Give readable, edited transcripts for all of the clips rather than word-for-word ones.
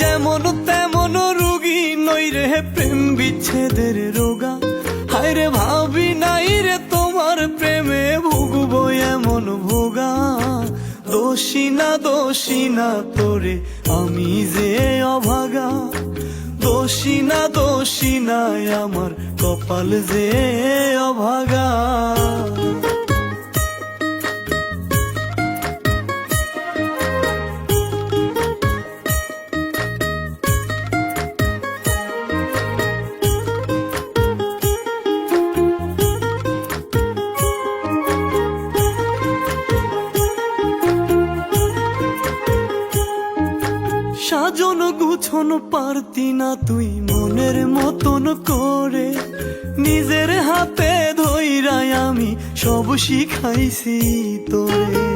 যেমন তেমন রোগী নই রে প্রেম বিচ্ছেদের রোগা। হায় রে ভাবি নাই রে তোমার প্রেমে ভুগবো এমন ভোগা। দোষী না তোরে আমি যে অভাগা। দোষী না আমার কপাল যে অভাগা। সাজন গুছন পারতি না তুই মনের মতন করে। নিজের হাতে ধইরাই আমি সব শিখাইছি তোরে।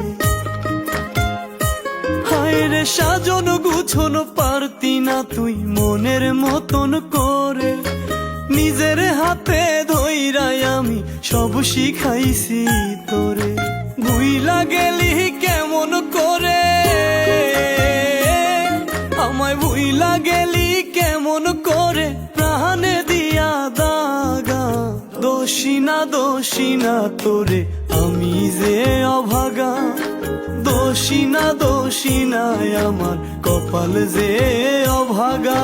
হায় রে সাজন গুছন পারতি না তুই মনের মতন করে। নিজের হাতে ধইরাই আমি সব শিখাইছি তোরে। ভুইলা গেলি কেমন করে, আমায় ভুইলা গেলি কেমন করে, প্রাণে দিয়া দাগা। দোষী না তোরে আমি যে অভাগা। দোষী না আমার কপাল যে অভাগা।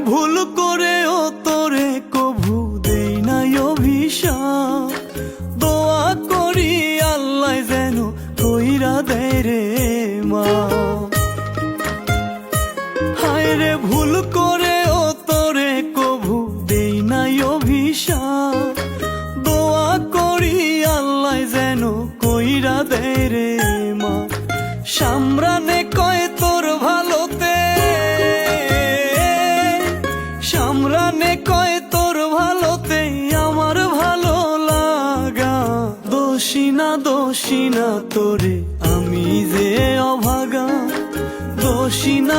ভুল করেও তোরে কভু দেই নাই অভিশাপ। দোয়া করি আল্লাহ যেন কইরা দেয় রে মা। হায় রে ভুল করেও তোরে কভু দেই নাই অভিশাপ। দোয়া করি আল্লাহ যেন কইরা দেয় রে মা। সামরানে কয় তোর ভালোতে, সামরানে কয় তোর ভালোতে আমার ভালো লাগা। দোষী না তোরে আমি যে অভাগা। দোষী না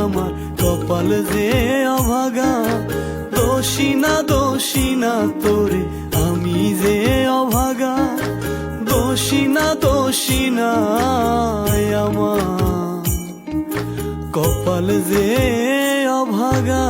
আমার কপাল যে অভাগা। দোষী না তোরে আমি যে অভাগা। দোষী না আমার কপাল যে অভাগা।